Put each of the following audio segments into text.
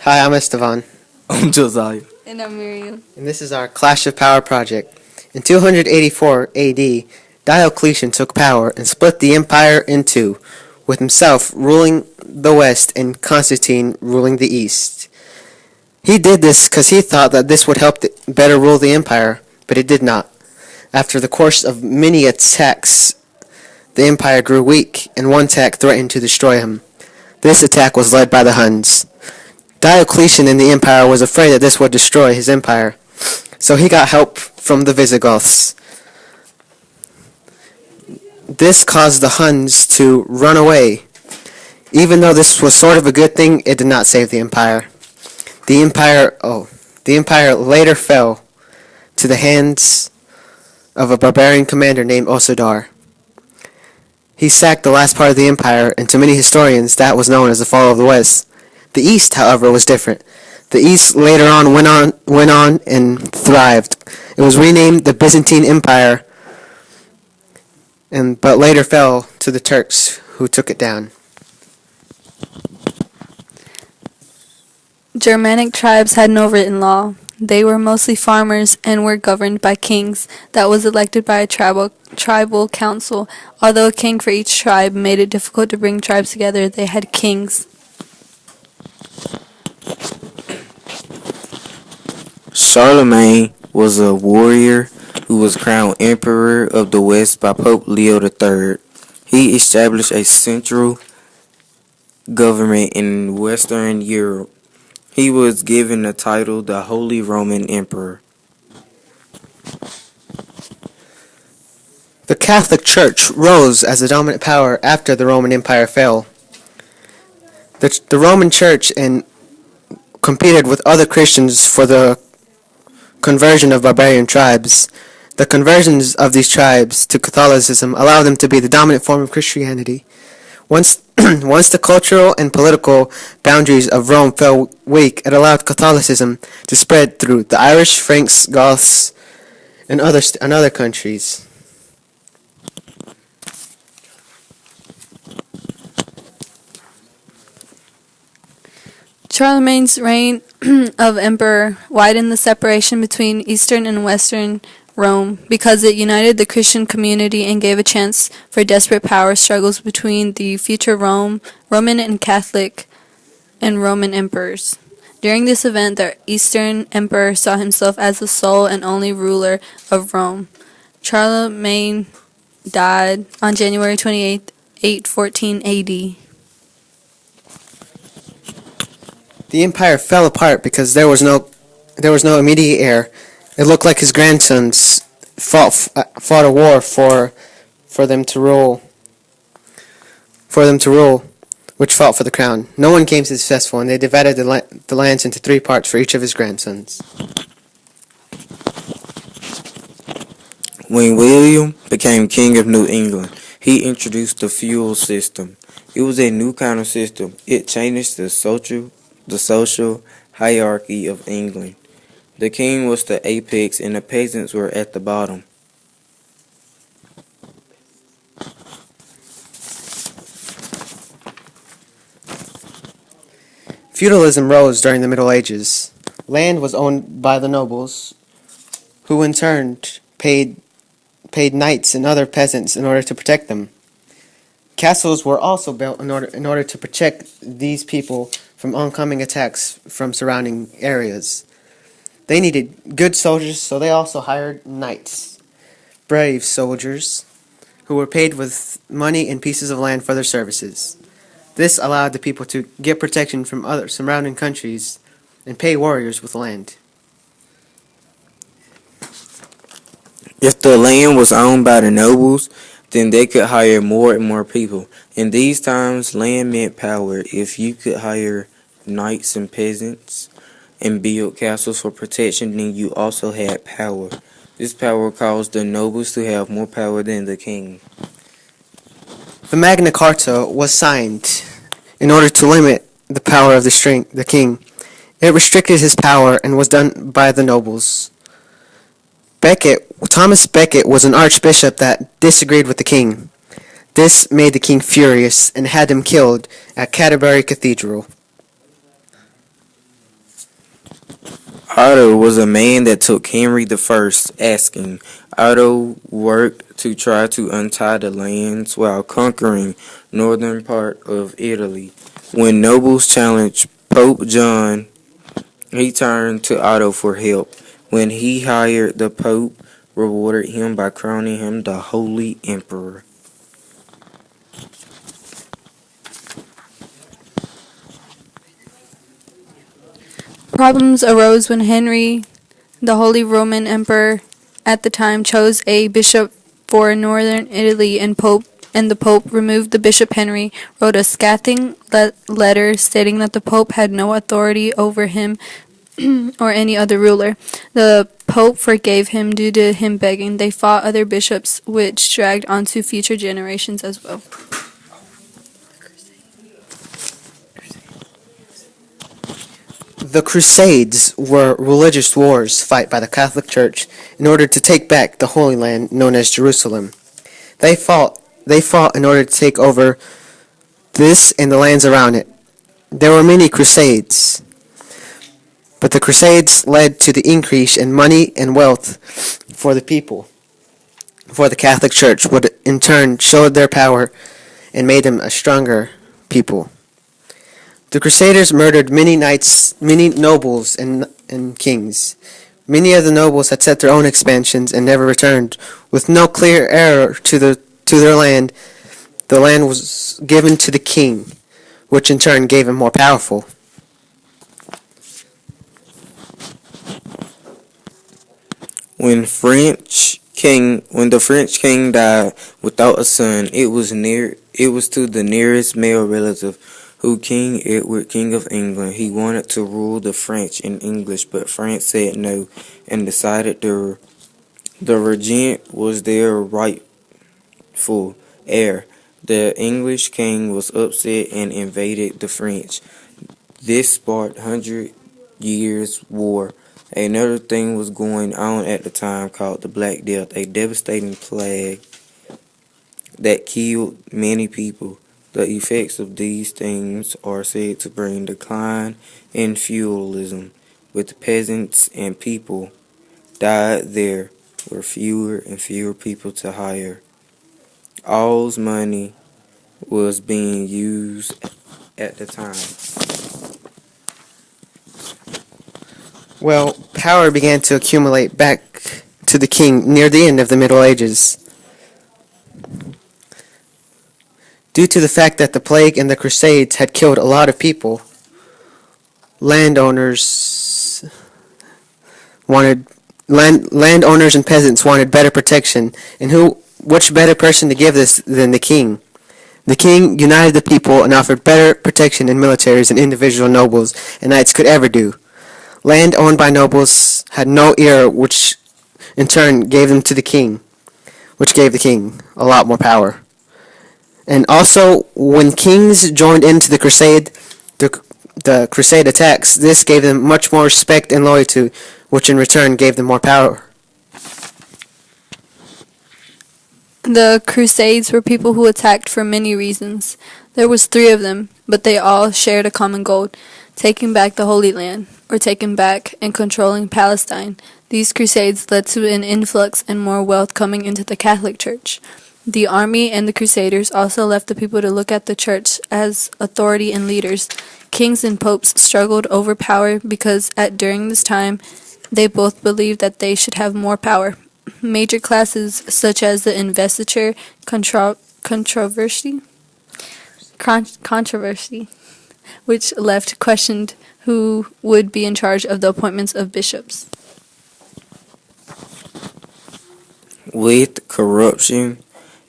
Hi, I'm Estevan, I'm Josiah. And I'm Miriam. and this is our Clash of Power project. In 284 AD, Diocletian took power and split the empire in two, with himself ruling the west and Constantine ruling the east. He did this because he thought that this would help better rule the empire, but it did not. After the course of many attacks, the empire grew weak, and one attack threatened to destroy him. This attack was led by the Huns. Diocletian in the empire was afraid that this would destroy his empire, so he got help from the Visigoths. This caused the Huns to run away. Even though this was sort of a good thing, it did not save the empire. The empire later fell to the hands of a barbarian commander named Osadar. He sacked the last part of the empire, and to many historians that was known as the fall of the West. The East, however, was different. The East later on went on and thrived. It was renamed the Byzantine Empire, but later fell to the Turks, who took it down. Germanic tribes had no written law. They were mostly farmers and were governed by kings that was elected by a tribal council. Although a king for each tribe made it difficult to bring tribes together, they had kings. Charlemagne was a warrior who was crowned Emperor of the West by Pope Leo III. He established a central government in Western Europe. He was given the title the Holy Roman Emperor. The Catholic Church rose as the dominant power after the Roman Empire fell. The Roman Church competed with other Christians for the conversion of barbarian tribes. The conversions of these tribes to Catholicism allowed them to be the dominant form of Christianity. Once the cultural and political boundaries of Rome fell weak, it allowed Catholicism to spread through the Irish, Franks, Goths, and other countries. Charlemagne's reign of emperor widened the separation between Eastern and Western Rome because it united the Christian community and gave a chance for desperate power struggles between the future Roman and Catholic and Roman emperors. During this event, the Eastern emperor saw himself as the sole and only ruler of Rome. Charlemagne died on January 28, 814 AD. The empire fell apart because there was no immediate heir. It looked like his grandsons fought a war for them to rule, which fought for the crown. No one came successful, and they divided the lands into three parts for each of his grandsons. When William became king of New England, he introduced the feudal system. It was a new kind of system. It changed the social hierarchy of England. The king was the apex and the peasants were at the bottom. Feudalism rose during the Middle Ages. Land was owned by the nobles, who in turn paid knights and other peasants in order to protect them. Castles were also built in order to protect these people from oncoming attacks from surrounding areas. They needed good soldiers, so they also hired knights, brave soldiers, who were paid with money and pieces of land for their services. This allowed the people to get protection from other surrounding countries and pay warriors with land. If the land was owned by the nobles, then they could hire more and more people. In these times, land meant power. If you could hire knights and peasants and build castles for protection, then you also had power. This power caused the nobles to have more power than the king. The Magna Carta was signed in order to limit the power of the king. It restricted his power and was done by the nobles. Thomas Becket was an archbishop that disagreed with the king. This made the king furious and had him killed at Canterbury Cathedral. Otto was a man that took Henry the First asking. Otto worked to try to untie the lands while conquering northern part of Italy. When nobles challenged Pope John, he turned to Otto for help. When he hired the Pope, rewarded him by crowning him the Holy Emperor. Problems arose when Henry, the Holy Roman Emperor at the time, chose a bishop for northern Italy, and the Pope removed the bishop. Henry wrote a scathing letter stating that the Pope had no authority over him or any other ruler. The Pope forgave him due to him begging. They fought other bishops, which dragged on to future generations as well. The Crusades were religious wars fought by the Catholic Church in order to take back the Holy Land known as Jerusalem. They fought in order to take over this and the lands around it. There were many crusades, but the crusades led to the increase in money and wealth for the people. For the Catholic Church would in turn showed their power and made them a stronger people. The Crusaders murdered many knights, many nobles, and kings. Many of the nobles had set their own expansions and never returned. With no clear heir to their land, the land was given to the king, which in turn gave him more powerful. When the French king died without a son, it was to the nearest male relative, who King Edward, King of England. He wanted to rule the French and English, but France said no and decided the regent was their rightful heir. The English king was upset and invaded the French. This sparked 100 Years' War. Another thing was going on at the time called the Black Death, a devastating plague that killed many people. The effects of these things are said to bring decline in feudalism, with peasants and people died there were fewer and fewer people to hire. All's money was being used at the time. Well, power began to accumulate back to the king near the end of the Middle Ages. Due to the fact that the plague and the Crusades had killed a lot of people, landowners and peasants wanted better protection, and which better person to give this than the king? The king united the people and offered better protection in militaries than individual nobles and knights could ever do. Land owned by nobles had no heir, which in turn gave them to the king, which gave the king a lot more power. And also, when kings joined into the crusade attacks, this gave them much more respect and loyalty, which in return gave them more power. The Crusades were people who attacked for many reasons. There was 3 of them, but they all shared a common goal: taking back the Holy Land, or taking back and controlling Palestine. These crusades led to an influx and more wealth coming into the Catholic Church. The army and the crusaders also left the people to look at the church as authority and leaders. Kings and popes struggled over power because during this time they both believed that they should have more power. Major classes such as the investiture controversy, which left questioned who would be in charge of the appointments of bishops. With corruption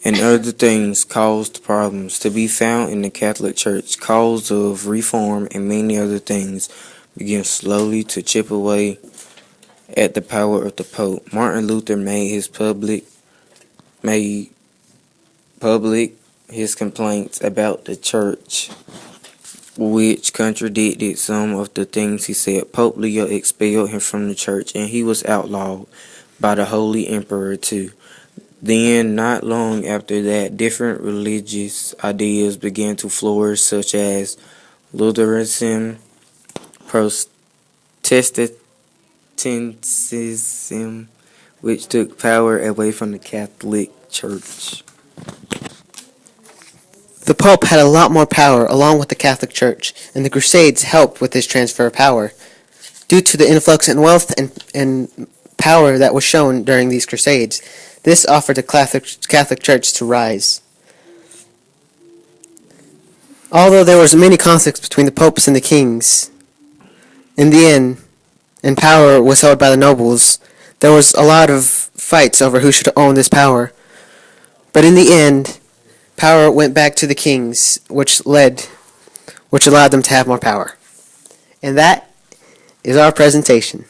and other things caused problems to be found in the Catholic Church, cause of reform and many other things began slowly to chip away at the power of the Pope. Martin Luther made public his complaints about the Church, which contradicted some of the things he said. Pope Leo expelled him from the Church, and he was outlawed by the Holy Emperor too. Then, not long after that, different religious ideas began to flourish, such as Lutheranism, Protestantism, and Catholicism. These ideas were spread throughout the church, and the church began to become more and more Protestantism, which took power away from the Catholic Church. The Pope had a lot more power along with the Catholic Church, and the Crusades helped with this transfer of power. Due to the influx in wealth and power that was shown during these Crusades, this offered the Catholic Church to rise. Although there was many conflicts between the popes and the kings, in the end, and power was held by the nobles, there was a lot of fights over who should own this power. But in the end, power went back to the kings, which allowed them to have more power. And that is our presentation.